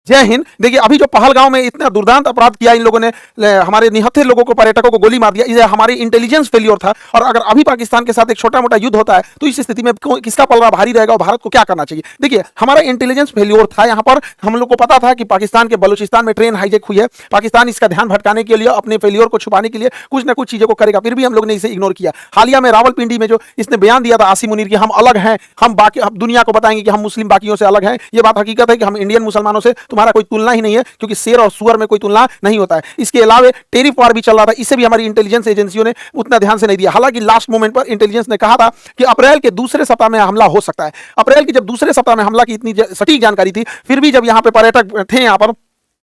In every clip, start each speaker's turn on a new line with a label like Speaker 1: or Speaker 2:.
Speaker 1: जय हिंद। देखिए अभी जो पहलगांव में इतना दुर्दांत अपराध किया इन लोगों ने, हमारे निहत्थे लोगों को, पर्यटकों को गोली मार दिया, ये हमारी इंटेलिजेंस फेलियर था। और अगर अभी पाकिस्तान के साथ एक छोटा मोटा युद्ध होता है तो इस स्थिति में किसका पलड़ा भारी रहेगा और भारत को क्या करना चाहिए? देखिए हमारा इंटेलिजेंस फेलियर था। यहाँ पर हम लोग को पता था कि पाकिस्तान के बलूचिस्तान में ट्रेन हाईजैक हुई है, पाकिस्तान इसका ध्यान भटकाने के लिए, अपने फेलियर को छुपाने के लिए कुछ ना कुछ चीजों को करेगा, फिर भी हम लोग ने इसे इग्नोर किया। हालिया में रावलपिंडी में जो इसने बयान दिया था आसिम मुनीर की, हम अलग हैं, हम बाकी दुनिया को बताएंगे कि हम मुस्लिम बाकियों से अलग हैं, ये बात हकीकत है कि हम इंडियन मुसलमानों से तुम्हारा कोई तुलना ही नहीं है, क्योंकि शेर और सुअर में कोई तुलना नहीं होता है। इसके अलावा टेरिफ वार भी चल रहा था, इसे भी हमारी इंटेलिजेंस एजेंसियों ने उतना ध्यान से नहीं दिया। हालांकि लास्ट मोमेंट पर इंटेलिजेंस ने कहा था कि अप्रैल के दूसरे सप्ताह में हमला हो सकता है। अप्रैल के जब दूसरे सप्ताह में हमला की इतनी सटीक जानकारी थी, फिर भी जब यहाँ पे पर्यटक थे, यहाँ पर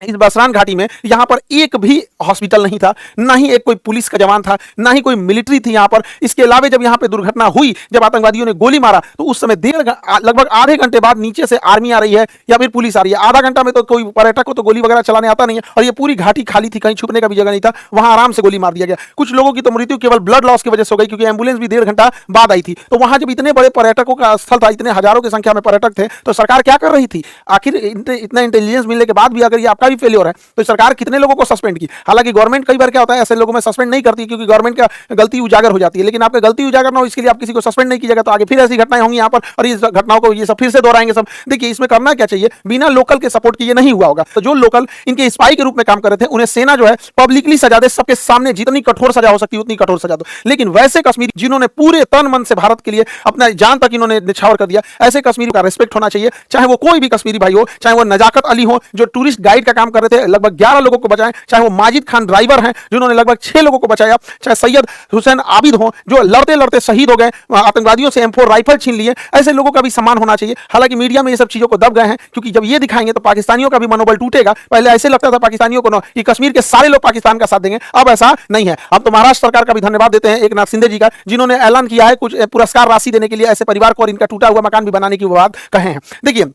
Speaker 1: इस बसरान घाटी में, यहाँ पर एक भी हॉस्पिटल नहीं था, ना ही एक कोई पुलिस का जवान था, ना ही कोई मिलिट्री थी यहाँ पर। इसके अलावा जब यहाँ पे दुर्घटना हुई, जब आतंकवादियों ने गोली मारा, तो उस समय लगभग आधे घंटे बाद नीचे से आर्मी आ रही है या फिर पुलिस आ रही है। आधा घंटा में तो कोई पर्यटक को तो गोली वगैरह चलाने आता नहीं है, और ये पूरी घाटी खाली थी, कहीं छुपने का भी जगह नहीं था, वहां आराम से गोली मार दिया गया। कुछ लोगों की तो मृत्यु केवल ब्लड लॉस की वजह से हो गई, क्योंकि एम्बुलेंस भी 1.5 घंटा बाद आई थी। तो वहां जब इतने बड़े पर्यटकों का स्थल था, इतने हजारों की संख्या में पर्यटक थे, तो सरकार क्या कर रही थी? आखिर इतना इंटेलिजेंस मिलने के बाद भी अगर ये आपका भी फेलियर है तो सरकार कितने लोगों को सस्पेंड की? हालांकि गवर्नमेंट कई बार क्या होता है, ऐसे लोगों में सस्पेंड नहीं करती, क्योंकि गवर्नमेंट का गलती उजागर हो जाती है। लेकिन आपका गलती उजागर ना हो इसके लिए आप किसी को सस्पेंड नहीं कीजिएगा, तो आगे फिर ऐसी घटनाएं होंगी यहाँ पर, और इस घटनाओं को ये सब फिर से दोहराएंगे सब। देखिए इसमें करना क्या चाहिए, बिना लोकल के सपोर्ट किए नहीं हुआ होगा। तो जो लोकल इनके स्पाई के रूप में काम कर रहे थे, उन्हें सेना जो है पब्लिकली सजा दे, सबके सामने जितनी कठोर सजा हो सकती है उतनी कठोर सजा दो। लेकिन वैसे कश्मीरी जिन्होंने पूरे तन मन से भारत के लिए अपना जान तक इन्होंने निछावर कर दिया, ऐसे कश्मीरी का रिस्पेक्ट होना चाहिए, चाहे वो कोई भी कश्मीरी भाई हो, चाहे वो नजाकत अली हो जो टूरिस्ट गाइड का काम कर रहे थे, लगभग 11 लोगों को बचाए, चाहे वो माजिद खान ड्राइवर हैं जिन्होंने लगभग 6 लोगों को बचाया, चाहे सैयद हुसैन आबिद हो जो लड़ते लड़ते शहीद हो गए, आतंकवादियों से M4 राइफल छीन लिए, ऐसे लोगों का भी सम्मान होना चाहिए। हालांकि मीडिया में ये सब चीजों को दब गए हैं, क्योंकि जब ये दिखाएंगे तो पाकिस्तानियों का भी मनोबल टूटेगा। पहले ऐसे लगता था पाकिस्तानियों को कि कश्मीर के सारे लोग पाकिस्तान का साथ देंगे, अब ऐसा नहीं है। अब तो महाराष्ट्र सरकार का भी धन्यवाद देते हैं एकनाथ शिंदे जी का, जिन्होंने ऐलान किया है कुछ पुरस्कार राशि देने के लिए ऐसे परिवार को, और इनका टूटा हुआ मकान भी बनाने की बात कहे हैं। देखिए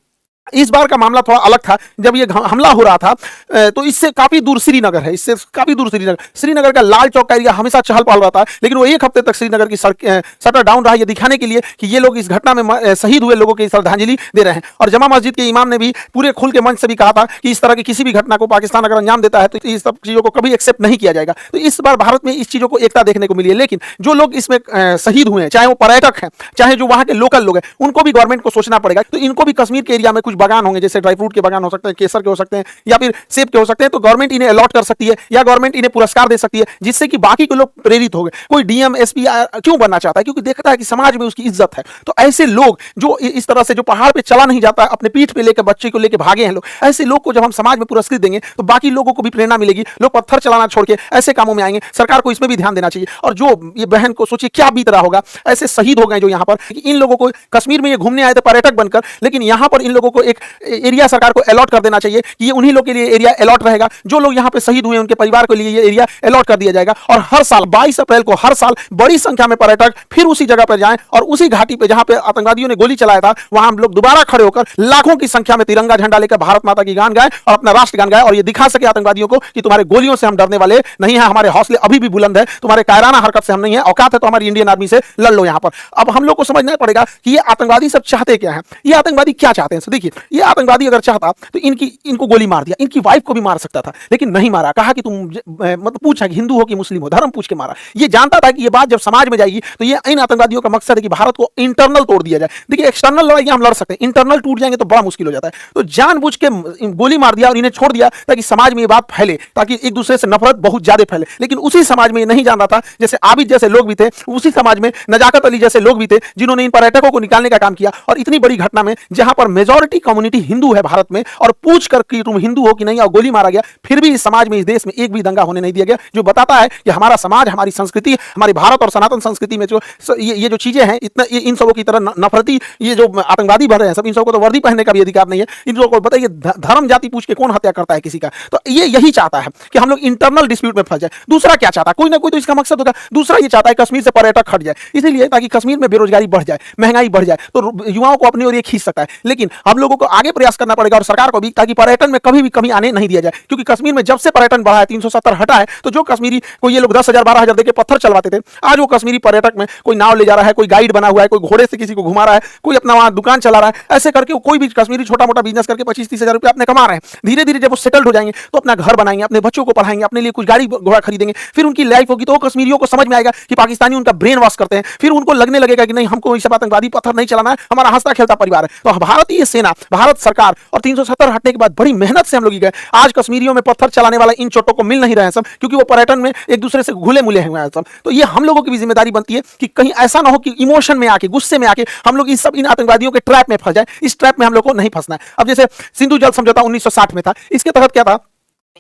Speaker 1: इस बार का मामला थोड़ा अलग था। जब ये हमला हो रहा था तो इससे काफी दूर श्रीनगर है, इससे काफी दूर श्रीनगर का लाल चौक का एरिया हमेशा चहल पहल रहता है, लेकिन वो एक हफ्ते तक श्रीनगर की शटर डाउन रहा, ये दिखाने के लिए कि ये लोग इस घटना में शहीद हुए लोगों की श्रद्धांजलि दे रहे हैं। और जमा मस्जिद के इमाम ने भी पूरे खुल के मंच से भी कहा था कि इस तरह की किसी भी घटना को पाकिस्तान अगर अंजाम देता है तो इस सब चीजों को कभी एक्सेप्ट नहीं किया जाएगा। तो इस बार भारत में इस चीजों को एकता देखने को मिली है। लेकिन जो लोग इसमें शहीद हुए हैं, चाहे वो पर्यटक हैं, चाहे जो वहां के लोकल लोग हैं, उनको भी गवर्नमेंट को सोचना पड़ेगा। तो इनको भी कश्मीर के एरिया में कुछ बागान होंगे, जैसे ड्राई फ्रूट के बागान हो सकते हैं, केसर के हो सकते हैं, या फिर सेब के हो सकते हैं, तो गवर्नमेंट इन्हें अलॉट कर सकती है या गवर्नमेंट इन्हें पुरस्कार दे सकती है, जिससे कि बाकी के लोग प्रेरित हो गए। कोई डीएम एसपी क्यों बनना चाहता है? क्योंकि देखता है कि समाज में उसकी इज्जत है। तो ऐसे लोग जो इस तरह से, जो पहाड़ पे चला नहीं जाता, अपने पीठ पे लेकर बच्चे को लेकर भागे हैं लोग, ऐसे लोग को जब हम समाज में पुरस्कृत देंगे तो बाकी लोगों को भी प्रेरणा मिलेगी, लोग पत्थर चलाना छोड़ के ऐसे कामों में आएंगे। सरकार को इसमें भी ध्यान देना चाहिए। और जो ये बहन को सोचिए क्या बीत रहा होगा, ऐसे शहीद हो गए जो यहाँ पर, इन लोगों को कश्मीर में ये घूमने आए थे पर्यटक बनकर, लेकिन यहाँ पर इन लोगों को एक एरिया सरकार को अलॉट कर देना चाहिए कि ये उन्हीं लोग के लिए एरिया अलॉट रहेगा। जो लोग यहाँ पे शहीद हुए उनके परिवार के लिए ये एरिया अलॉट कर दिया जाएगा। और हर साल 22 अप्रैल को हर साल बड़ी संख्या में पर्यटक फिर उसी जगह पर जाएं और उसी घाटी पे जहां पे आतंकवादियों ने गोली चलाया था, वहां हम लोग दोबारा खड़े होकर लाखों की संख्या में तिरंगा झंडा लेकर भारत माता की गान गाएं और अपना राष्ट्र गान गाएं, और ये दिखा सके आतंकवादियों को कि तुम्हारे गोलियों से हम डरने वाले नहीं है, हमारे हौसले अभी भी बुलंद है, तुम्हारे कायराना हरकत से हम नहीं है, औकात है तो हमारी इंडियन आर्मी से लड़ लो यहाँ पर। अब हम लोग को समझना पड़ेगा कि ये आतंकवादी सब चाहते क्या है, ये आतंकवादी क्या चाहते हैं। देखिए ये आतंकवादी अगर चाहता तो इनको गोली मार दिया, इनकी वाइफ को भी मार सकता था, लेकिन नहीं मारा। कहा कि तुम मतलब पूछा कि हिंदू हो कि मुस्लिम हो, धर्म पूछ के मारा। ये जानता था कि ये बात जब समाज में जाएगी तो ये इन आतंकवादियों का मकसद है कि भारत को इंटरनल तोड़ दिया जाए। देखिए एक्सटर्नल लड़ाइयां हम लड़ सकते हैं, इंटरनल टूट जाएंगे तो बड़ा मुश्किल हो जाता है। तो जानबूझ के गोली मार दिया और इन्हें छोड़ दिया ताकि समाज में ये बात फैले, ताकि एक दूसरे से नफरत बहुत ज्यादा फैले। लेकिन उसी समाज में ये नहीं जान रहा था, जैसे आबिद जैसे लोग भी थे, उसी समाज में नजाकत अली जैसे लोग भी थे, जिन्होंने इन पर्यटकों को निकालने का काम किया। और इतनी बड़ी घटना में जहां पर मेजॉरिटी कम्युनिटी हिंदू है भारत में, और पूछ कर कि तुम हिंदू हो कि नहीं, और गोली मारा गया, फिर भी इस समाज में, इस देश में एक भी दंगा होने नहीं दिया गया, जो बताता है कि हमारा समाज, हमारी संस्कृति, हमारी भारत और सनातन संस्कृति में जो ये जो चीजें हैं, इतना इन सबों की तरह नफरती ये जो आतंकवादी बढ़ रहे हैं सब, इन सबको तो वर्दी पहनने का भी अधिकार नहीं है। इन लोगों को बताइए धर्म जाति पूछ के कौन हत्या करता है किसी का? तो ये यही चाहता है कि हम लोग इंटरनल डिस्प्यूट में फंस जाए। दूसरा क्या चाहता है? कोई ना कोई तो इसका मकसद होगा। दूसरा ये चाहता है कश्मीर से पर्यटक हट जाए, इसलिए ताकि कश्मीर में बेरोजगारी बढ़ जाए, महंगाई बढ़ जाए, तो युवाओं को अपनी ओर ये खींच सकता है। लेकिन हम लोग लोगों को आगे प्रयास करना पड़ेगा और सरकार को भी, ताकि पर्यटन में कभी भी कमी आने नहीं दिया जाए। क्योंकि कश्मीर में जब से पर्यटन बढ़ा है, 370 हटा है, तो जो कश्मीरी को ये लोग 10,000 12,000 देके पत्थर चलवाते थे, आज वो कश्मीरी पर्यटक में कोई नाव ले जा रहा है, कोई गाइड बना हुआ है, कोई घोड़े से किसी को घुमा रहा है, कोई अपना वहां दुकान चला रहा है। ऐसे करके कोई भी कश्मीरी छोटा मोटा बिजनेस करके 25-30 हजार रुपये अपने कमा रहे हैं। धीरे धीरे जब वो सेटल्ड हो जाएंगे तो अपना घर बनाएंगे, अपने बच्चों को पढ़ाएंगे, अपने लिए कुछ गाड़ी घोड़ा खरीदेंगे, फिर उनकी लाइफ होगी। तो कश्मीरियों को समझ में आएगा कि पाकिस्तानी उनका ब्रेन वॉश करते हैं, फिर उनको लगने लगेगा कि नहीं, हमको इस आतंकवादी पत्थर नहीं चलाना है, हमारा हंसता खेलता परिवार है। तो भारतीय सेना, भारत सरकार और 370 हटने के बाद बड़ी मेहनत से हम लोग गए। आज कश्मीरियों में पत्थर चलाने वाला इन चोटों को मिल नहीं रहे हैं सब, क्योंकि वो पर्यटन में एक दूसरे से घुले मुले हुए हैं सब। तो ये हम लोगों की भी जिम्मेदारी बनती है कि कहीं ऐसा ना हो कि इमोशन में आके, गुस्से में आके हम लोग इन आतंकवादियों के ट्रैप में फंस जाए। इस ट्रैप में हम लोग को नहीं फंसना है। अब जैसे सिंधु जल समझौता 1960 में था, इसके तहत क्या था,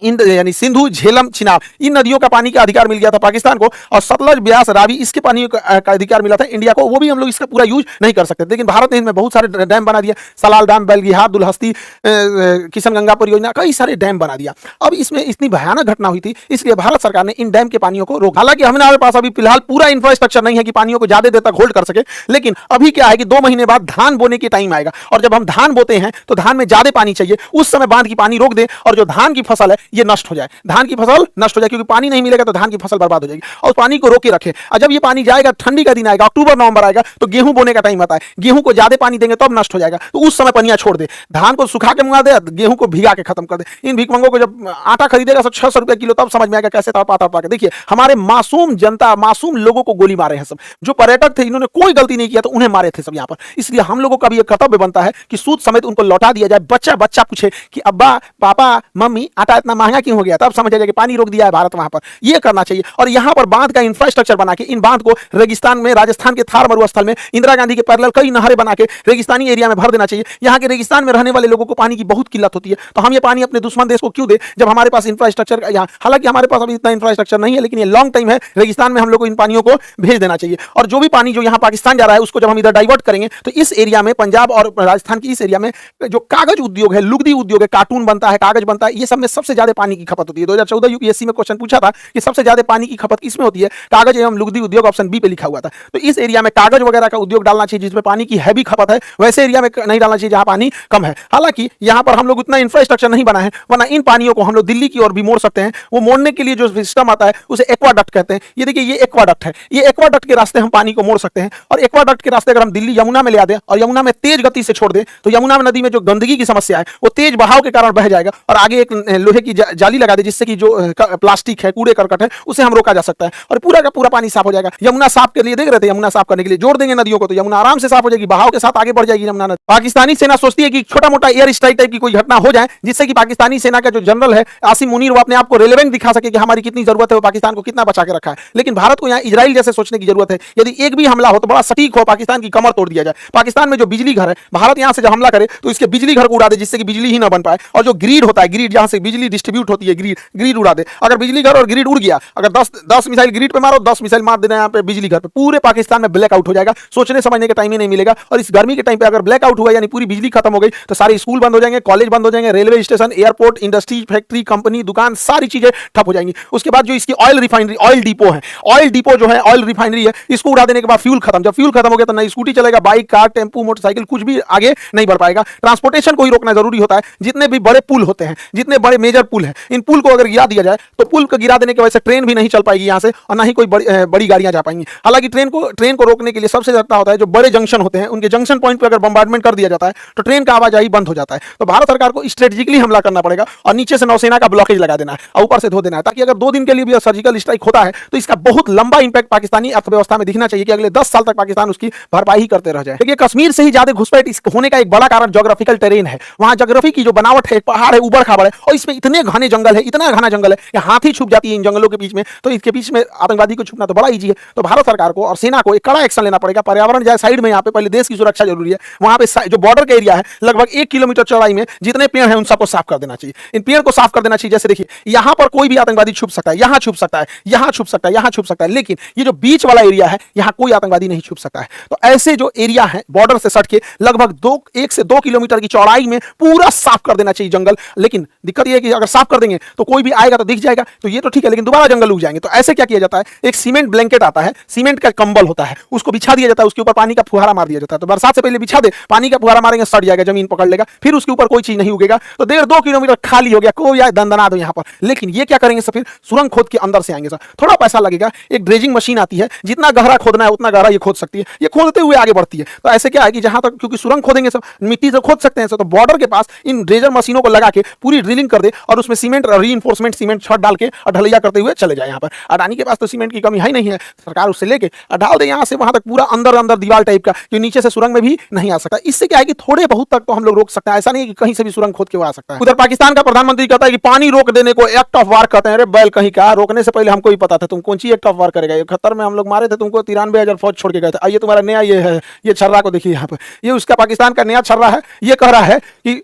Speaker 1: यानी सिंधु, झेलम, चिनाब, इन नदियों का पानी का अधिकार मिल गया था पाकिस्तान को, और सतलज, ब्यास, रावी, इसके पानी का अधिकार मिला था इंडिया को। वो भी हम लोग इसका पूरा यूज नहीं कर सकते। लेकिन भारत ने इनमें बहुत सारे डैम बना दिया, सलाल डैम, बेलगिहार, दुलहस्ती, किशनगंगा परियोजना, कई सारे डैम बना दिया। अब इसमें इतनी भयानक घटना हुई थी, इसलिए भारत सरकार ने इन डैम के पानियों को रोका। हालांकि हमारे पास अभी फिलहाल पूरा इंफ्रास्ट्रक्चर नहीं है कि पानियों को ज्यादा देर तक होल्ड कर सके, लेकिन अभी क्या है कि 2 महीने बाद धान बोने के टाइम आएगा, और जब हम धान बोते हैं तो धान में ज्यादा पानी चाहिए, उस समय बांध की पानी रोक दे और जो धान की फसल है ये नष्ट हो जाए, धान की फसल नष्ट हो जाए, क्योंकि पानी नहीं मिलेगा तो धान की फसल बर्बाद हो जाएगी। और पानी को रोके रखे, और जब ये पानी जाएगा, ठंडी का दिन आएगा, अक्टूबर नवंबर आएगा, तो गेहूं बोने का टाइम आता है, गेहूं को ज्यादा पानी देंगे तब नष्ट हो जाएगा, तो उस समय पनिया छोड़ दे, धान को सुखा के मंगा दे, गेहूं को भिगा के खत्म कर दे। इन भिकमंगों को जब आटा खरीदेगा 600 रुपए किलो, तब समझ में आएगा कैसे तड़पा तड़पा के। देखिए हमारे मासूम जनता, मासूम लोगों को गोली मारे हैं सब। जो पर्यटक थे, इन्होंने कोई गलती नहीं किया, तो उन्हें मारे थे सब यहाँ पर। इसलिए हम लोगों का भी एक कर्तव्य बनता है कि सूद समेत उनको लौटा दिया जाए। बच्चा बच्चा पूछे कि अब्बा, पापा, मम्मी, आटा इतना महंगा क्यों हो गया, तब समझ जाएगा कि पानी रोक दिया है भारत वहां पर। ये करना चाहिए। और यहां पर बांध का इंफ्रास्ट्रक्चर बना के, इन बांध को रेगिस्तान में, राजस्थान के थार मरुस्थल में, इंदिरा गांधी के पैरेलल कई नहरें बना के रेगिस्तानी एरिया में भर देना चाहिए। यहां के रेगिस्तान में रहने वाले लोगों को पानी की बहुत किल्लत होती है, तो हम ये पानी अपने दुश्मन देश को क्यों दे, जब हमारे पास इंफ्रास्ट्रक्चर यहाँ, हालांकि हमारे पास अभी इतना इंफ्रास्ट्रक्चर नहीं है, लेकिन ये लॉन्ग टाइम है, रेगिस्तान में हम लोग को इन पानियों को भेज देना चाहिए। और जो भी पानी जो यहाँ पाकिस्तान जा रहा है, उसको जब हम इधर डाइवर्ट करेंगे, तो इस एरिया में, पंजाब और राजस्थान की इस एरिया में जो कागज उद्योग है, लुगदी उद्योग है, कार्टून बनता है, कागज बनता है, ये सब में सबसे ज्यादा पानी की खपत होती है। 2014 यूपीएससी में क्वेश्चन पूछा था कि सबसे ज्यादा पानी की खपत किसमें होती है, कागज एवं लुगदी उद्योग, ऑप्शन बी पे लिखा हुआ था। तो इस एरिया में कागज वगैरह का उद्योग डालना चाहिए जिसमें पानी की हैवी खपत है, वैसे एरिया में नहीं डालना चाहिए जहां पानी कम है। हालांकि यहां पर हम लोग उतना इंफ्रास्ट्रक्चर नहीं बना है, वरना इन पानियों को हम लोग दिल्ली की ओर भी मोड़ सकते हैं। वो मोड़ने के लिए जो सिस्टम आता है उसे एक्वाडक्ट कहते हैं। ये देखिए, ये एक्वाडक्ट है, ये एक्वाडक्ट के रास्ते हम पानी को मोड़ सकते हैं। और एक्वाडक्ट के रास्ते अगर हम दिल्ली यमुना में ले आ दें और यमुना में तेज गति से छोड़ दें, तो यमुना नदी में जो गंदगी की समस्या है वो तेज बहाव के कारण बह जाएगा, और आगे एक लोहे की जाली लगा दे, जिससे कि जो प्लास्टिक है, कूड़े करकट है, उसे हम रोका जा सकता है, और पूरा का पूरा पानी साफ हो जाएगा। यमुना साफ के लिए देख रहे थे, यमुना साफ करने के लिए जोड़ देंगे नदियों को, तो यमुना आराम से साफ हो जाएगी, बहाव के साथ आगे बढ़ जाएगी यमुना नदी। पाकिस्तानी सेना सोचती है कि छोटा मोटा एयर स्ट्राइक टाइप की कोई घटना हो जाए, जिससे कि पाकिस्तानी सेना का जो जनरल है आसिम मुनीर, वो अपने आप को रेलेवेंट दिखा सके कि हमारी कितनी जरूरत है, वो पाकिस्तान को कितना बचा के रखा है। लेकिन भारत को यहाँ इजराइल जैसे सोचने की जरूरत है। यदि एक भी हमला हो तो बड़ा सटीक हो, पाकिस्तान की कमर तोड़ दिया जाए। पाकिस्तान में जो बिजली घर है, भारत यहाँ से जब हमला करे तो इसके बिजली घर को उड़ा दे, जिससे कि बिजली ही ना बन पाए। और जो ग्रिड होता है, ग्रिड जहां से बिजली डिस्ट्रीब्यूट होती है, ग्रिड उड़ा दे। अगर बिजली घर और ग्रिड उड़ गया, अगर 10 मिसाइल ग्रिड पे मारो, 10 मिसाइल मार देना यहाँ पे बिजली घर पे, पूरे पाकिस्तान में ब्लैकआउट हो जाएगा। सोचने समझने का टाइम ही नहीं मिलेगा। और इस गर्मी के टाइम पे अगर ब्लैकआउट हुआ, यानी पूरी बिजली खत्म हो गई, तो सारे स्कूल बंद हो जाएंगे, कॉलेज बंद हो जाएंगे, railway station, airport, industry, factory, company, दुकान, सारी चीजें ठप हो जाएंगी। उसके बाद जो इसकी ऑयल रिफाइनरी, ऑयल डिपो है, ऑयल डिपो जो है, ऑयल रिफाइनरी है, इसको उड़ा देने के बाद फ्यूल खत्म। जब फ्यूल खत्म हो गया तो नई स्कूटी चलेगा, बाइक, कार, टेम्पू, मोटरसाइकिल, कुछ भी आगे नहीं बढ़ पाएगा। ट्रांसपोर्टेशन को ही रोकना जरूरी होता है। जितने भी बड़े पुल होते हैं, जितने बड़े मेजर पुल हैं, इन पुल को अगर गिरा दिया जाए तो पुल को गिरा देने की वजह से ट्रेन भी नहीं चल पाएगी यहाँ से, और ना ही कोई बड़ी गाड़ियां जा पाएंगी। हालांकि ट्रेन को रोकने के लिए सबसे ज्यादा होता है जो बड़े जंक्शन होते हैं, उनके जंक्शन पॉइंट पर अगर बम्बार्डमेंट कर दिया जाता है तो ट्रेन का आवाजाही बंद हो जाता है। तो भारत सरकार को स्ट्रेटेजिकली हमला करना पड़ेगा, और नीचे से नौसेना का ब्लॉकेज लगा देना है, और ऊपर से धो देना है, ताकि अगर 2 दिन के लिए भी सर्जिकल स्ट्राइक होता है तो इसका बहुत लंबा इंपैक्ट पाकिस्तानी अर्थव्यवस्था में दिखना चाहिए, कि अगले 10 साल तक पाकिस्तान उसकी भरपाई ही करते रह जाए। देखिए, कश्मीर से ही ज्यादा घुसपैठ होने का एक बड़ा कारण ज्योग्राफिकल टेरेन है। वहां ज्योग्राफी की जो बनावट है, पहाड़ है, उबड़ खाबड़ है, और इसमें इतने घने जंगल है, इतना घना जंगल है, हाथी छुप जाती है इन जंगलों के बीच में। तो इसके बीच में आतंकवादी को छुपना तो बड़ा ईजी है। तो भारत सरकार को और सेना को एक कड़ा एक्शन लेना पड़ेगा। पर्यावरण जाए साइड में, यहाँ पे पहले देश की सुरक्षा जरूरी है। वहां पे जो बॉर्डर का एरिया है, लगभग 1 किलोमीटर चौड़ाई में जितने पेड़ हैं उन सबको साफ कर देना चाहिए। इन पेड़ को साफ कर देना चाहिए। जैसे देखिए, यहाँ पर कोई भी आतंकवादी छुप सकता है, यहाँ छुप सकता है, यहाँ छुप सकता है, यहाँ छुप सकता है, लेकिन ये जो बीच वाला एरिया है, यहाँ कोई आतंकवादी नहीं छुप सकता है। तो ऐसे जो एरिया है बॉर्डर से सट के, लगभग 1 से 2 किलोमीटर की चौड़ाई में पूरा साफ कर देना चाहिए जंगल। लेकिन दिक्कत यह है कि अगर साफ कर देंगे तो कोई भी आएगा तो दिख जाएगा, तो ये तो ठीक है, लेकिन दोबारा जंगल उग जाएंगे। तो ऐसे क्या किया जाता है, एक सीमेंट ब्लैंकेट आता है, सीमेंट का कंबल होता है, उसको बिछा दिया जाता है, उसके ऊपर पानी का फुहारा मार दिया जाता है। तो बरसात से पहले बिछा दे, पानी का फुहारा मारेंगे सड़ जाएगा, जमीन पकड़ लेगा, फिर उसके ऊपर कोई चीज नहीं उगेगा, तो 1.5-2 किलोमीटर खाली हो गया, कोई आए दंदना दो यहाँ पर। लेकिन ये क्या करेंगे सर, फिर सुरंग खोद के अंदर से आएंगे सर, थोड़ा पैसा लगेगा, एक ड्रेजिंग मशीन आती है, जितना गहरा खोदना है उतना गहरा ये खोद सकती है, ये खोदते हुए आगे बढ़ती है। तो ऐसे क्या है कि जहां तक, क्योंकि सुरंग खोदेंगे सब मिट्टी से खोद सकते हैं सर, तो बॉर्डर के पास इन ड्रेजर मशीनों को लगा के पूरी ड्रिलिंग कर दे और उसमें सीमेंट रीइंफोर्समेंट सीमेंट छत डाल के और ढलैया करते हुए चले जाए। यहाँ पर अडानी के पास तो सीमेंट की कमी है ही नहीं है, सरकार उससे लेके डाल दे यहाँ से वहां तक पूरा अंदर अंदर दीवार टाइप का, जो नीचे से सुरंग में भी नहीं आ सकता। इससे क्या है कि थोड़े बहुत तक तो हम लोग रोक सकते हैं, ऐसा नहीं कि कहीं से भी सुरंग खोद के वो आ सकता है। उधर पाकिस्तान का प्रधानमंत्री कहता है कि पानी रोक देने को एक्ट ऑफ वार कहते हैं। अरे बैल कहीं का, रोकने से पहले हमको ही पता था, तुम कौन सी एक्ट ऑफ वार करेगा। 71 में हम लोग मारे थे तुमको, 93,000 फौज छोड़ के गए थे। आइए तुम्हारा नया ये है, ये छर्रा को देखिए यहाँ पर, ये उसका पाकिस्तान का नया छर्रा है, ये कह रहा है कि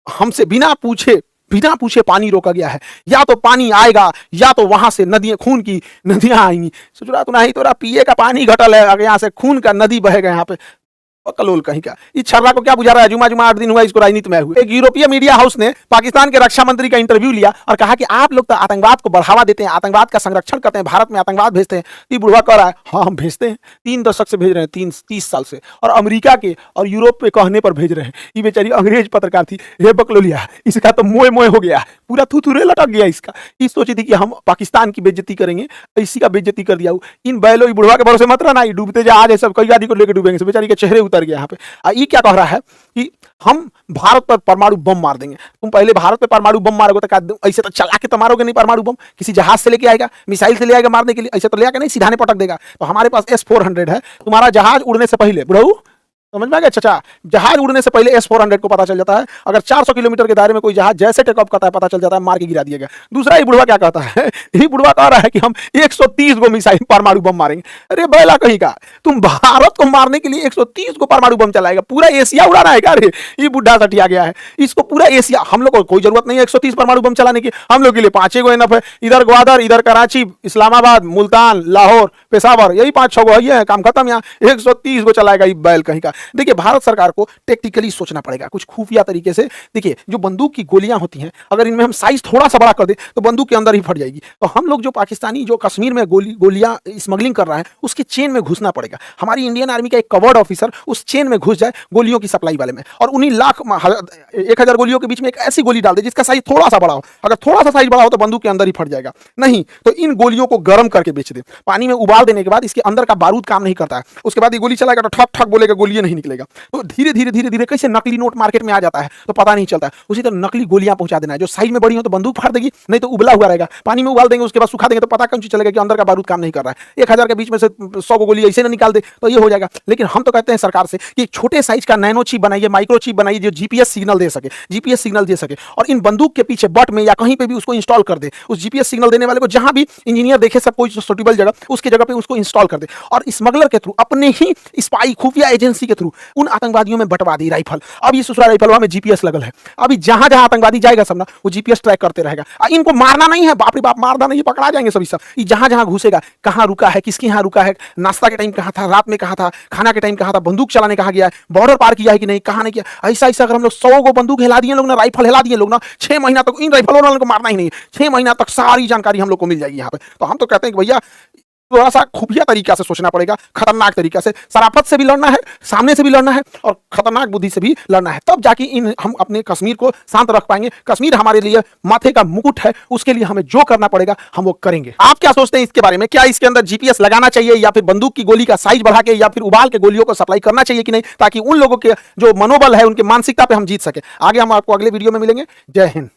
Speaker 1: हमसे बिना पूछे पानी रोका गया है, या तो पानी आएगा या तो वहां से नदियां, खून की नदियां आएंगी। सोच रहा तो नहीं, तो पिए का पानी घटल है, अगर यहाँ से खून का नदी बहेगा यहाँ पे, कलोल कहीं का। इस छर्रा को क्या बुझा रहा है, जुमा 8 दिन हुआ इसको राजनीति में हुए। एक यूरोपीय मीडिया हाउस ने पाकिस्तान के रक्षा मंत्री का इंटरव्यू लिया और कहा कि आप लोग तो आतंकवाद को बढ़ावा देते हैं, आतंकवाद का संरक्षण करते हैं, भारत में आतंकवाद भेजते हैं। ये बुढ़वा कह रहा है हाँ हम भेजते हैं, 3 दशक से भेज रहे हैं, 30 साल से, और अमेरिका के और यूरोप पे कहने पर भेज रहे हैं। ये बेचारी अंग्रेज पत्रकार थी, हे बकलोलिया, इसका तो मोए मोए हो गया, पूरा थुथुरे लटक गया इसका। ये सोची थी कि हम पाकिस्तान की बेइज्जती करेंगे, इसी का बेइज्जती कर दिया। इन बैलो बुढ़वा के भरोसे मत रहना, डूबते जहाज है सब, कई गाड़ी को लेकर डूबेंगे, बेचारी के चेहरे उतर गया यहाँ पे। ये क्या कह रहा है कि हम भारत पर परमाणु बम मार देंगे। तुम पहले भारत पे परमाणु बम मारोगे तो ऐसे तो चला के तो मारोगे नहीं परमाणु बम, किसी जहाज से लेके आएगा, मिसाइल से ले आएगा मारने के लिए, ऐसे तो ले आके नहीं सीधा पटक देगा। तो हमारे पास S-400 है, तुम्हारा जहाज उड़ने से पहले बुढ़ऊ, समझ में आ गया चाचा, जहाज उड़ने से पहले S-400 को पता चल जाता है। अगर 400 किलोमीटर के दायरे में कोई जहाज जैसे टेक ऑफ करता है पता चल जाता है, मार के गिरा दिया गया। दूसरा ये बुढ़वा क्या कहता है, ये बुढ़वा कह रहा है कि हम 130 को मिसाइल परमाणु बम मारेंगे। अरे बैला कहीं का, तुम भारत को मारने के लिए 130 को परमाणु बम चलाएगा, पूरा एशिया उड़ाना है क्या? अरे ये बुढ़ा सटिया गया है, इसको पूरा एशिया, हम लोग को कोई जरूरत नहीं है 130 परमाणु बम चलाने की, हम लोग के लिए 5 गो इनफ है। इधर ग्वादर, इधर कराची, इस्लामाबाद, मुल्तान, लाहौर, पेशावर, यही 5-6 गो है, काम खत्म। यहाँ 130 को चलाएगा ये बैल कहीं का। देखिए भारत सरकार को टेक्निकली सोचना पड़ेगा, कुछ खुफिया तरीके से। देखिए जो बंदूक की गोलियां होती हैं, अगर इनमें हम साइज थोड़ा सा बड़ा कर दे तो बंदूक के अंदर ही फट जाएगी। तो हम लोग जो पाकिस्तानी जो कश्मीर में गोलियां स्मगलिंग कर रहा है, उसके चेन में घुसना पड़ेगा। हमारी इंडियन आर्मी का एक कवर्ड ऑफिसर उस चेन में घुस जाए गोलियों की सप्लाई वाले में, और उन्हीं 1,000 गोलियों के बीच में एक ऐसी गोली डाल दे जिसका साइज थोड़ा सा बड़ा हो। अगर थोड़ा सा साइज बड़ा हो तो बंदूक के अंदर ही फट जाएगा। नहीं तो इन गोलियों को गर्म करके बेच दे, पानी में उबाल देने के बाद इसके अंदर का बारूद काम नहीं करता है, उसके बाद ये गोली चलाएगा तो ठक ठक बोलेगा, गोली नहीं निकलेगा। तो धीरे धीरे धीरे धीरे कैसे नकली नोट मार्केट में आ जाता है तो पता नहीं चलता है। उसी तरह नकली गोलियां पहुंचा देना है, जो साइज में बड़ी हो तो बंदूक फाड़ देगी, नहीं तो उबला हुआ रहेगा, पानी में उबाल देंगे, उसके बाद सुखा देंगे तो पता कौन चीज चलेगा कि अंदर का बारूद काम नहीं कर रहा है। 1,000 के बीच में से 100 गोली ऐसे ना निकाल दे तो ये हो जाएगा। लेकिन हम तो कहते हैं सरकार से कि छोटे साइज का नैनो चिप बनाइए, माइक्रो चिप बनाइए, जो जीपीएस सिग्नल दे सके, और इन बंदूक के पीछे बट में या कहीं पे भी उसको इंस्टॉल कर दे। उस जीपीएस सिग्नल देने वाले को जहां भी इंजीनियर देखे सब कोई सुटेबल जगह, उसके जगह पे उसको इंस्टॉल कर दे, और स्मगलर के थ्रू, अपने ही स्पाई खुफिया एजेंसी के थ्रू उन आतंकवादियों में बंटवा दी राइफल। अब ये ससुरा राइफलवा में जीपीएस लगल है, अभी जहां जहां आतंकवादी जाएगा सब ना वो जीपीएस ट्रैक करते रहेगा। इनको मारना नहीं है, बाप रे बाप मारना नहीं, पकड़ा जाएंगे सभी सब। ये जहां जहां घुसेगा, कहां रुका है, किसके यहाँ रुका है, नाश्ता के टाइम कहां था, रात में कहां था, खाना के टाइम कहां था, बंदूक चलाने कहां गया है, बॉर्डर पार किया है कि नहीं, कहां नहीं किया। ऐसा अगर हम लोग 100 को बंदूक हिला दिए लोग ना, राइफल हिला दिए लोग ना, 6 महीना तक इन राइफलों वालों को मारना ही नहीं, 6 महीना तक सारी जानकारी हम लोग को मिल जाएगी यहाँ पे। तो हम तो कहते हैं कि भैया थोड़ा सा खुफिया तरीका से सोचना पड़ेगा, खतरनाक तरीका से, शराफत से भी लड़ना है, सामने से भी लड़ना है, और खतरनाक बुद्धि से भी लड़ना है, तब जाके हम अपने कश्मीर को शांत रख पाएंगे। कश्मीर हमारे लिए माथे का मुकुट है, उसके लिए हमें जो करना पड़ेगा हम वो करेंगे। आप क्या सोचते हैं इसके बारे में? क्या इसके अंदर जीपीएस लगाना चाहिए, या फिर बंदूक की गोली का साइज बढ़ा के, या फिर उबाल के गोलियों को सप्लाई करना चाहिए कि नहीं, ताकि उन लोगों के जो मनोबल है, उनके मानसिकता पे हम जीत सके? आगे हम आपको अगले वीडियो में मिलेंगे। जय हिंद।